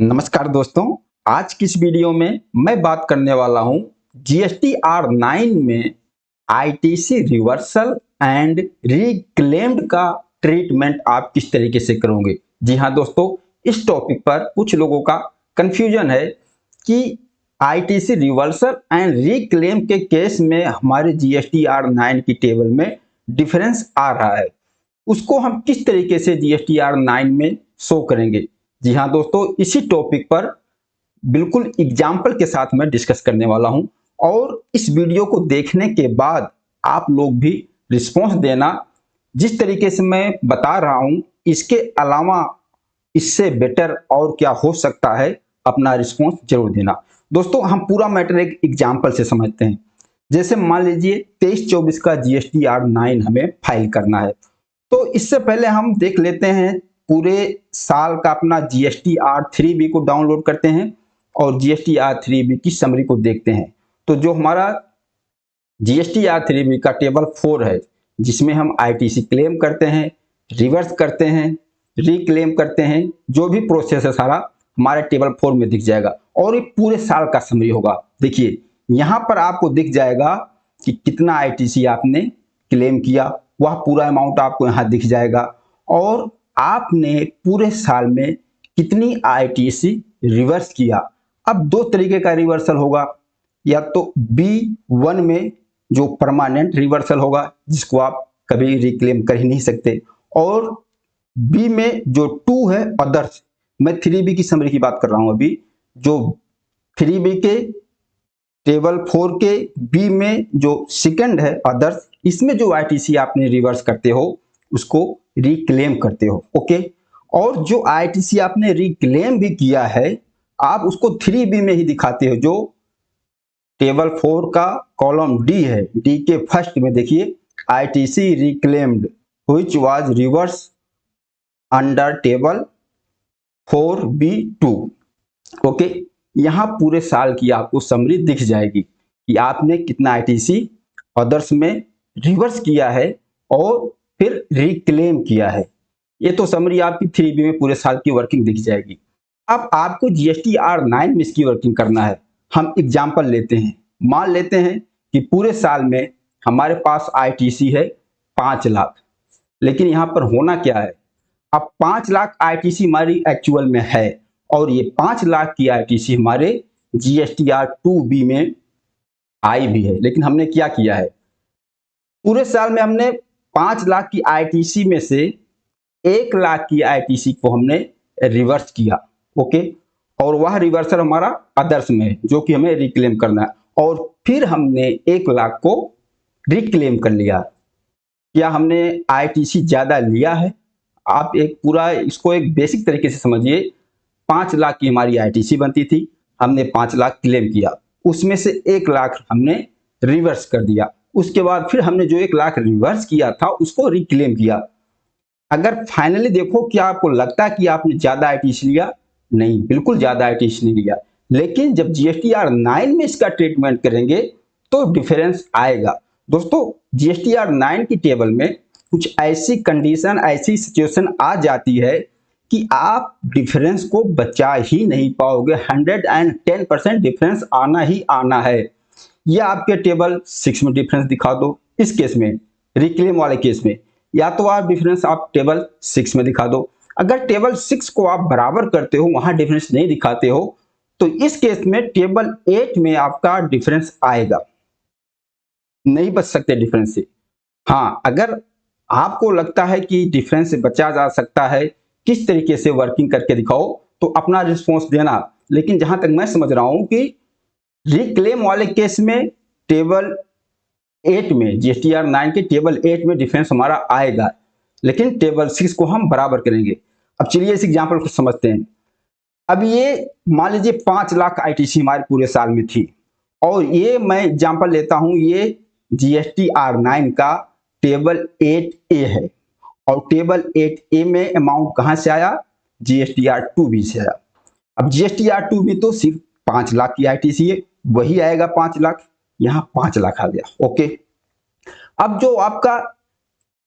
नमस्कार दोस्तों। आज की इस वीडियो में मैं बात करने वाला हूं जीएसटी R9 में आईटीसी रिवर्सल एंड रिक्लेम्ड का ट्रीटमेंट आप किस तरीके से करोगे। जी हां दोस्तों, इस टॉपिक पर कुछ लोगों का कंफ्यूजन है कि आईटीसी रिवर्सल एंड रिक्लेम के केस में हमारे जीएसटी R9 की टेबल में डिफरेंस आ रहा है, उसको हम किस तरीके से जीएसटी R9 में शो करेंगे। जी हाँ दोस्तों, इसी टॉपिक पर बिल्कुल एग्जाम्पल के साथ मैं डिस्कस करने वाला हूं और इस वीडियो को देखने के बाद आप लोग भी रिस्पॉन्स देना। जिस तरीके से मैं बता रहा हूं, इसके अलावा इससे बेटर और क्या हो सकता है, अपना रिस्पॉन्स जरूर देना। दोस्तों, हम पूरा मैटर एक एग्जाम्पल से समझते हैं। जैसे मान लीजिए 23-24 का जीएसटी R9 हमें फाइल करना है, तो इससे पहले हम देख लेते हैं पूरे साल का अपना जीएसटी R3B को डाउनलोड करते हैं और जीएसटी R3B की समरी को देखते हैं। तो जो हमारा जीएसटी R3B का टेबल 4 है, जिसमें हम आईटीसी क्लेम करते हैं, रिवर्स करते हैं, रिक्लेम करते हैं, जो भी प्रोसेस है सारा हमारे टेबल 4 में दिख जाएगा और ये पूरे साल का समरी होगा। देखिए यहाँ पर आपको दिख जाएगा कि कितना आईटीसी आपने क्लेम किया, वह पूरा अमाउंट आपको यहाँ दिख जाएगा और आपने पूरे साल में कितनी आईटीसी रिवर्स किया। अब दो तरीके का रिवर्सल होगा, या तो B1 में जो परमानेंट रिवर्सल होगा, जिसको आप कभी रिक्लेम कर ही नहीं सकते, और बी में जो 2 है अदर्स। मैं 3B की समरी की बात कर रहा हूं अभी। जो 3B के टेबल 4 के बी में जो सेकंड है अदर्स, इसमें जो आईटीसी आपने रिवर्स करते हो उसको रिक्लेम करते हो। ओके, और जो आईटीसी आपने रिक्लेम भी किया है आप उसको 3B में ही दिखाते हो। जो टेबल 4 का कॉलम डी है, डी के फर्स्ट में देखिए ITC reclaimed which was reverse under table 4B2। Okay, यहाँ पूरे साल की आपको समरी दिख जाएगी कि आपने कितना आईटीसी अदर्स में रिवर्स किया है और फिर रिक्लेम किया है। ये तो समरी आपकी 3B में पूरे साल की वर्किंग दिख जाएगी। अब आपको जीएसटी R9 में इसकी वर्किंग करना है। हम एग्जाम्पल लेते हैं, मान लेते हैं कि पूरे साल में हमारे पास आईटीसी है 5 लाख, लेकिन यहाँ पर होना क्या है, अब 5 लाख आईटीसी हमारी एक्चुअल में है और ये 5 लाख की आईटीसी हमारे जीएसटी R2B में आई भी है। लेकिन हमने क्या किया है, पूरे साल में हमने 5 लाख की आईटीसी में से 1 लाख की आईटीसी को हमने रिवर्स किया। ओके, और वह रिवर्सल हमारा अदर्स में है, जो कि हमें रिक्लेम करना है, और फिर हमने 1 लाख को रिक्लेम कर लिया। क्या हमने आईटीसी ज्यादा लिया है? आप एक पूरा इसको एक बेसिक तरीके से समझिए। 5 लाख की हमारी आईटीसी बनती थी, हमने 5 लाख क्लेम किया, उसमें से 1 लाख हमने रिवर्स कर दिया। उसके बाद फिर हमने जो 1 लाख रिवर्स किया था उसको रिक्लेम किया। अगर फाइनली देखो, क्या आपको लगता है कि आपने ज्यादा आईटीसी लिया? नहीं, बिल्कुल ज्यादा आईटीसी नहीं लिया। लेकिन जब जीएसटी R9 में इसका ट्रीटमेंट करेंगे तो डिफरेंस आएगा। दोस्तों, जीएसटी R9 की टेबल में कुछ ऐसी कंडीशन, ऐसी सिचुएशन आ जाती है कि आप डिफरेंस को बचा ही नहीं पाओगे। 110% डिफरेंस आना ही आना है। या आपके टेबल 6 में डिफरेंस दिखा दो, इस केस में रिक्लेम वाले केस में, या तो आप डिफरेंस आप टेबल 6 में दिखा दो। अगर टेबल 6 को आप बराबर करते हो, वहां डिफरेंस नहीं दिखाते हो, तो इस केस में टेबल 8 में आपका डिफरेंस आएगा। नहीं बच सकते डिफरेंस से। हाँ, अगर आपको लगता है कि डिफरेंस से बचा जा सकता है, किस तरीके से वर्किंग करके दिखाओ, तो अपना रिस्पॉन्स देना। लेकिन जहां तक मैं समझ रहा हूं कि रिक्लेम वाले केस में टेबल 8 में, जीएसटी R9 के टेबल 8 में डिफरेंस हमारा आएगा, लेकिन टेबल 6 को हम बराबर करेंगे। अब चलिए इस एग्जांपल को समझते हैं। अब ये मान लीजिए 5 लाख आईटीसी हमारे पूरे साल में थी, और ये मैं एग्जांपल लेता हूं, ये जीएसटी R9 का टेबल 8A है, और टेबल 8A में अमाउंट कहां से आया? जीएसटी R2B से आया। अब जीएसटी R2B तो सिर्फ 5 लाख की आईटीसी है, वही आएगा 5 लाख, यहां 5 लाख आ गया। ओके, अब जो आपका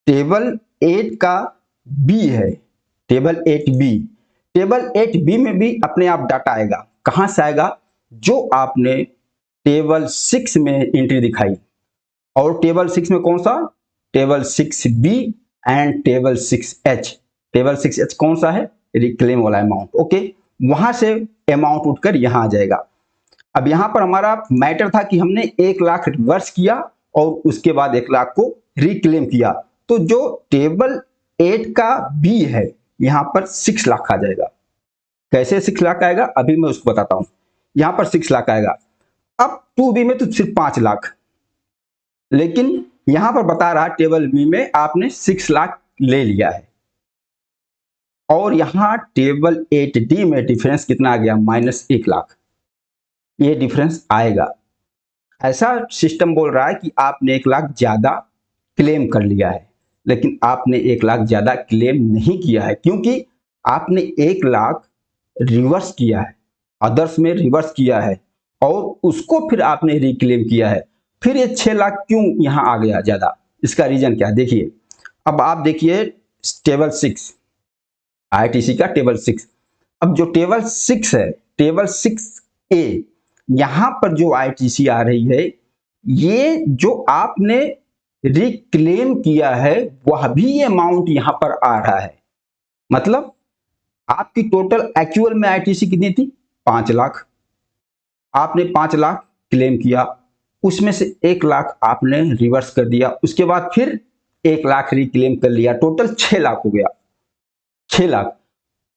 टेबल 8 का बी है, टेबल 8B, टेबल 8B में भी अपने आप डाटा आएगा। कहां से आएगा? जो आपने टेबल 6 में एंट्री दिखाई। और टेबल 6 में कौन सा? Table 6B and table 6H। Table 6H कौन सा है? रिक्लेम वाला अमाउंट। ओके, वहां से अमाउंट उठकर यहां आ जाएगा। अब यहां पर हमारा मैटर था कि हमने 1 लाख रिवर्स किया और उसके बाद 1 लाख को रिक्लेम किया। तो जो टेबल 8 का बी है, यहां पर 6 लाख आ जाएगा। कैसे 6 लाख आएगा अभी मैं उसको बताता हूं। यहां पर 6 लाख आएगा। अब 2B में तो सिर्फ 5 लाख, लेकिन यहां पर बता रहा टेबल बी में आपने 6 लाख ले लिया है। और यहां टेबल 8D में डिफरेंस कितना आ गया? -1 लाख। ये डिफरेंस आएगा। ऐसा सिस्टम बोल रहा है कि आपने 1 लाख ज्यादा क्लेम कर लिया है, लेकिन आपने 1 लाख ज्यादा क्लेम नहीं किया है, क्योंकि आपने 1 लाख रिवर्स किया है, अदर्स में रिवर्स किया है और उसको फिर आपने रिक्लेम किया है। फिर ये 6 लाख क्यों यहां आ गया ज्यादा? इसका रीजन क्या है देखिए। अब आप देखिए टेबल 6, आईटीसी का टेबल 6। अब जो टेबल 6 है, टेबल 6A, यहां पर जो आईटीसी आ रही है, ये जो आपने रिक्लेम किया है वह भी अमाउंट यहां पर आ रहा है। मतलब आपकी टोटल एक्चुअल में आईटीसी कितनी थी? 5 लाख। आपने 5 लाख क्लेम किया, उसमें से 1 लाख आपने रिवर्स कर दिया, उसके बाद फिर 1 लाख रिक्लेम कर लिया, टोटल 6 लाख हो गया। 6 लाख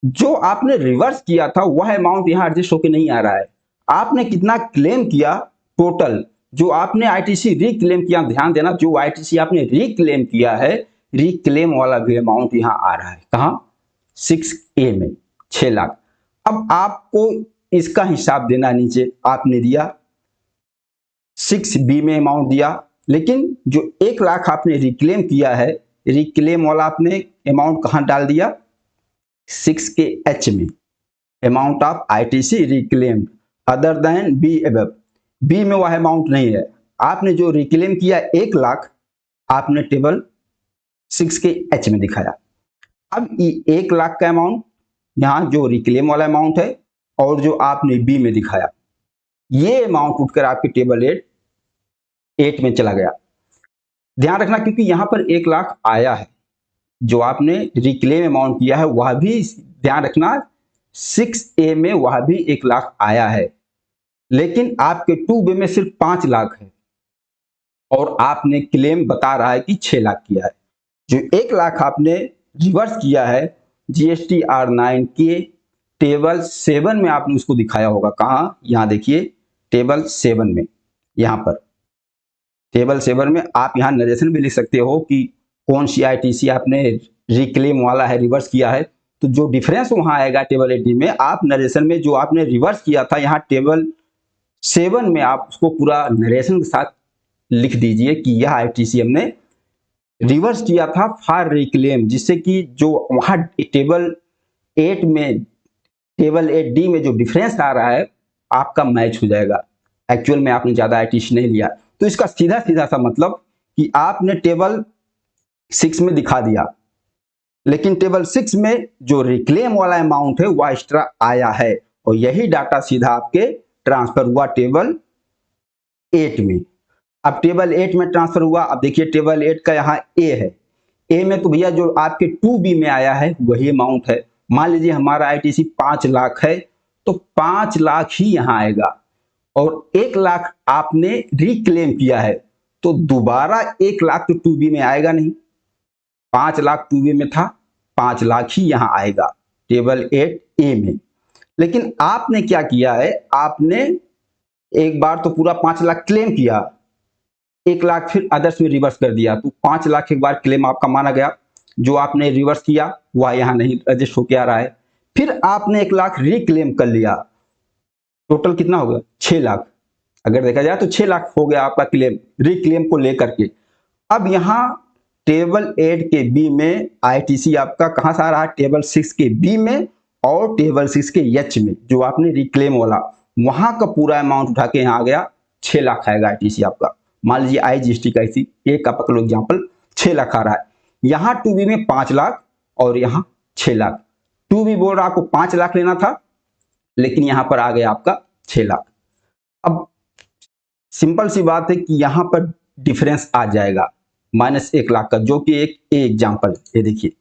जो आपने रिवर्स किया था वह अमाउंट यहां एडजस्ट होकर नहीं आ रहा है। आपने कितना क्लेम किया टोटल, जो आपने आईटीसी रिक्लेम किया, ध्यान देना, जो आईटीसी आपने रिक्लेम किया है, रिक्लेम वाला भी अमाउंट यहां आ रहा है। कहां? 6A में 6 लाख। अब आपको इसका हिसाब देना, नीचे आपने दिया 6B में अमाउंट दिया, लेकिन जो 1 लाख आपने रिक्लेम किया है, रिक्लेम वाला आपने अमाउंट कहां डाल दिया? 6H में, amount of ITC reclaimed other than B above. B में वह अमाउंट नहीं है। आपने जो रिक्लेम किया 1 लाख, आपने टेबल 6H में दिखाया। अब ये 1 लाख का अमाउंट यहां जो रिक्लेम वाला अमाउंट है और जो आपने बी में दिखाया, ये अमाउंट उठकर आपके टेबल 8 में चला गया। ध्यान रखना, क्योंकि यहां पर 1 लाख आया है, जो आपने रिक्लेम अमाउंट किया है वह भी ध्यान रखना 6A में वह भी 1 लाख आया है, लेकिन आपके 2B में सिर्फ 5 लाख है और आपने क्लेम बता रहा है कि 6 लाख किया है। जो 1 लाख आपने रिवर्स किया है GSTR9 के टेबल 7 में आपने उसको दिखाया होगा। कहां? यहां देखिए टेबल 7 में, यहां पर टेबल 7 में आप यहां नरेशन भी लिख सकते हो कि कौन सी आईटीसी आपने रिक्लेम वाला है, रिवर्स किया है। तो जो डिफरेंस वहां आएगा टेबल 8D में, आप नरेशन में जो आपने रिवर्स किया था, यहां टेबल 7 में आप उसको पूरा नरेशन के साथ लिख दीजिए कि यह आईटीसी हमने रिवर्स किया था फॉर रिक्लेम, जिससे कि जो वहां टेबल 8 में, टेबल 8D में जो डिफरेंस आ रहा है आपका मैच हो जाएगा। एक्चुअल में आपने ज्यादा आईटीसी नहीं लिया। तो इसका सीधा सीधा सा मतलब कि आपने टेबल 6 में दिखा दिया, लेकिन टेबल 6 में जो रिक्लेम वाला अमाउंट है वह एक्स्ट्रा आया है, और यही डाटा सीधा आपके ट्रांसफर हुआ टेबल 8 में। अब टेबल 8 में ट्रांसफर हुआ। अब देखिए टेबल 8 का यहाँ ए है, ए में तो भैया जो आपके 2B में आया है वही अमाउंट है। मान लीजिए हमारा आईटीसी 5 लाख है, तो 5 लाख ही यहाँ आएगा, और 1 लाख आपने रिक्लेम किया है, तो दोबारा 1 लाख तो 2B में आएगा नहीं। 5 लाख 2B में था, 5 लाख ही यहां आएगा टेबल 8A में। लेकिन आपने क्या किया है, आपने एक बार तो पूरा 5 लाख क्लेम किया, 1 लाख फिर अदर्स में रिवर्स कर दिया, तो 5 लाख एक बार क्लेम आपका माना गया। जो आपने रिवर्स किया वह यहां नहीं एडजस्ट होकर आ रहा है। फिर आपने 1 लाख रिक्लेम कर लिया, टोटल कितना हो गया? 6 लाख। अगर देखा जाए तो 6 लाख हो गया आपका क्लेम, रिक्लेम को लेकर के। अब यहां टेबल 8 के बी में आईटीसी आपका कहां से आ रहा है? टेबल 6 के बी में और टेबल 6 के एच में, जो आपने रिक्लेम वाला, वहां का पूरा अमाउंट उठा के यहां आ गया। 6 लाख आएगा आईटीसी आपका। मान लीजिए आईजीएसटी का इसी एक का पकड़ लो एग्जाम्पल, 6 लाख आ रहा है। यहां 2B में 5 लाख और यहां 6 लाख। टू भी बोल रहा आपको 5 लाख लेना था, लेकिन यहां पर आ गया आपका 6 लाख। अब सिंपल सी बात है कि यहां पर डिफरेंस आ जाएगा -1 लाख का, जो कि एक एग्जाम्पल, ये देखिए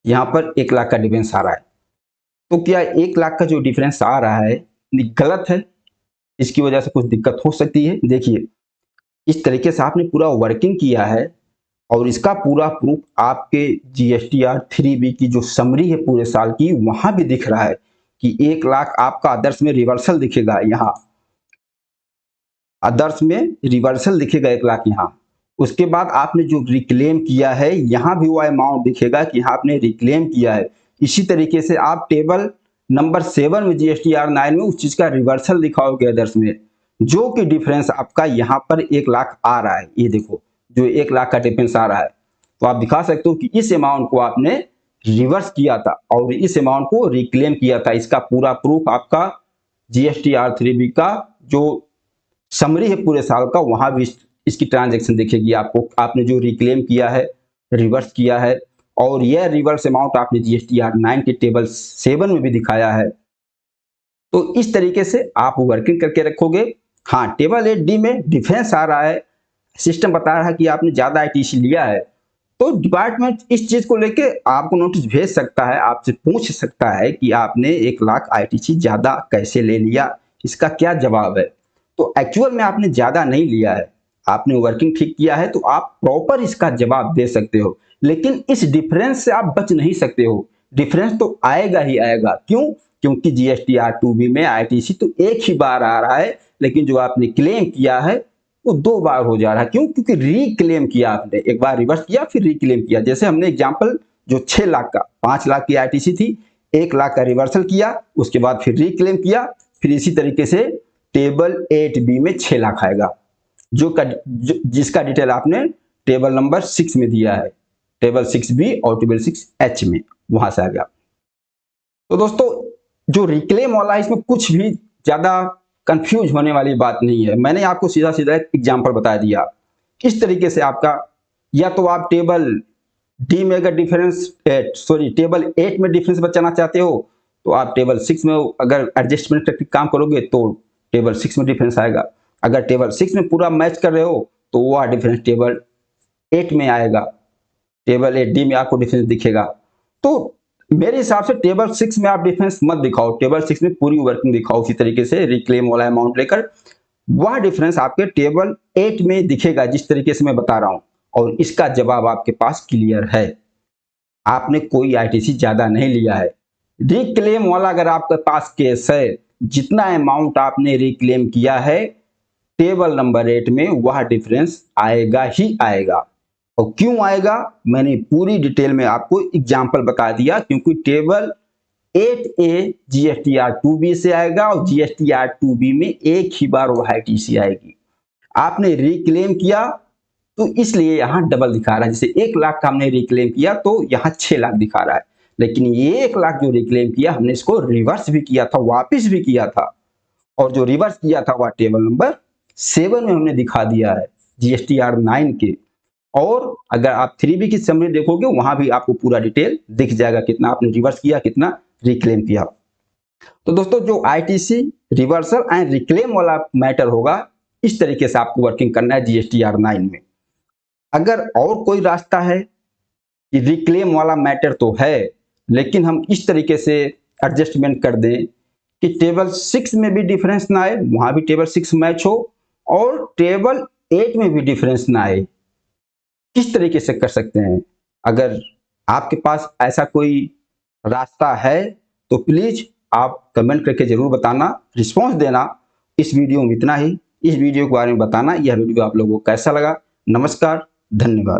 यहां पर 1 लाख का डिफरेंस आ रहा है। तो क्या 1 लाख का जो डिफरेंस आ रहा है गलत है? इसकी वजह से कुछ दिक्कत हो सकती है। देखिए इस तरीके से आपने पूरा वर्किंग किया है और इसका पूरा प्रूफ आपके GSTR 3B की जो समरी है पूरे साल की, वहां भी दिख रहा है कि 1 लाख आपका आदर्श में रिवर्सल दिखेगा। यहाँ आदर्श में रिवर्सल दिखेगा 1 लाख यहाँ। उसके बाद आपने जो रिक्लेम किया है यहाँ भी वो अमाउंट दिखेगा कि यहाँ आपने रिक्लेम किया है। इसी तरीके से आप टेबल नंबर 7 में GSTR 9 में उस चीज का रिवर्सल दिखाओगे आदर्श में, जो कि डिफरेंस आपका यहाँ पर 1 लाख आ रहा है। ये देखो जो 1 लाख का डिफरेंस आ रहा है, तो आप दिखा सकते हो कि इस अमाउंट को आपने रिवर्स किया था और इस अमाउंट को रिक्लेम किया था। इसका पूरा प्रूफ आपका GSTR 3B का जो समरी है पूरे साल का, वहां भी इसकी ट्रांजैक्शन दिखेगी आपको। आपने जो रिक्लेम किया है, रिवर्स किया है, और यह रिवर्स अमाउंट आपने GSTR 9 के टेबल 7 में भी दिखाया है। तो इस तरीके से आप वर्किंग करके रखोगे। हाँ, टेबल 8D में डिफरेंस आ रहा है, सिस्टम बता रहा है कि आपने ज्यादा ITC लिया है, तो डिपार्टमेंट इस चीज को लेके आपको नोटिस भेज सकता है, आपसे पूछ सकता है कि आपने 1 लाख ITC ज्यादा कैसे ले लिया, इसका क्या जवाब है। तो एक्चुअल में आपने ज्यादा नहीं लिया है, आपने वर्किंग ठीक किया है, तो आप प्रॉपर इसका जवाब दे सकते हो। लेकिन इस डिफरेंस से आप बच नहीं सकते हो, डिफरेंस तो आएगा ही आएगा। क्यों? क्योंकि GSTR 2B में ITC तो एक ही बार आ रहा है, लेकिन जो आपने क्लेम किया है वो 2 बार हो जा रहा है। क्यों? क्योंकि रीक्लेम किया आपने, एक बार रिवर्स किया फिर रीक्लेम किया। जैसे हमने एग्जांपल जो 6 लाख का, 5 लाख की ITC थी, 1 लाख का रिवर्सल किया, उसके बाद फिर रीक्लेम किया, फिर इसी तरीके से टेबल 8B में 6 लाख आएगा, जिसका डिटेल आपने टेबल नंबर 6 में दिया है, टेबल 6B और टेबल 6H में, वहां से आ गया। तो दोस्तों जो रिक्लेम वाला है, इसमें कुछ भी ज्यादा कंफ्यूज होने वाली बात नहीं है। मैंने आपको सीधा सीधा एक एग्जांपल बता दिया। इस तरीके से आपका, या तो आप टेबल D में अगर डिफरेंस टेबल 8 में डिफरेंस बचाना चाहते हो, तो आप टेबल 6 में अगर एडजस्टमेंट करके काम करोगे तो टेबल 6 में डिफरेंस आएगा। अगर टेबल 6 में पूरा मैच कर रहे हो तो वह डिफरेंस टेबल 8 में आएगा, टेबल 8D में आपको डिफरेंस दिखेगा। तो मेरे हिसाब से टेबल 6 में आप डिफरेंस मत दिखाओ, टेबल 6 में पूरी वर्किंग दिखाओ। उसी तरीके से रिक्लेम वाला अमाउंट लेकर वह डिफरेंस आपके टेबल 8 में दिखेगा, जिस तरीके से मैं बता रहा हूं, और इसका जवाब आपके पास क्लियर है। आपने कोई ITC ज्यादा नहीं लिया है। रिक्लेम वाला अगर आपके पास केस है, जितना अमाउंट आपने रिक्लेम किया है टेबल नंबर 8 में, वह डिफरेंस आएगा ही आएगा। और क्यों आएगा, मैंने पूरी डिटेल में आपको एग्जांपल बता दिया। क्योंकि टेबल 8A GSTR 2B से आएगा और GSTR 2B में एक ही बार वह ITC आएगी। आपने रिक्लेम किया तो इसलिए यहां डबल दिखा रहा है। जैसे 1 लाख का हमने रिक्लेम किया तो यहां 6 लाख दिखा रहा है, लेकिन ये 1 लाख जो रिक्लेम किया हमने इसको रिवर्स भी किया था, वापिस भी किया था, और जो रिवर्स किया था वह टेबल नंबर 7 में हमने दिखा दिया है GSTR 9 के। और अगर आप 3B की समरी देखोगे वहां भी आपको पूरा डिटेल दिख जाएगा, कितना आपने रिवर्स किया, कितना रिक्लेम किया। तो दोस्तों जो ITC रिवर्सल एंड रिक्लेम वाला मैटर होगा, इस तरीके से आपको वर्किंग करना है GSTR 9 में। अगर और कोई रास्ता है कि रिक्लेम वाला मैटर तो है, लेकिन हम इस तरीके से एडजस्टमेंट कर दें कि टेबल 6 में भी डिफरेंस ना आए, वहां भी टेबल 6 मैच हो, और टेबल 8 में भी डिफरेंस ना आए, किस तरीके से कर सकते हैं? अगर आपके पास ऐसा कोई रास्ता है तो प्लीज आप कमेंट करके जरूर बताना, रिस्पॉन्स देना। इस वीडियो में इतना ही। इस वीडियो के बारे में बताना यह वीडियो आप लोगों को कैसा लगा। नमस्कार, धन्यवाद।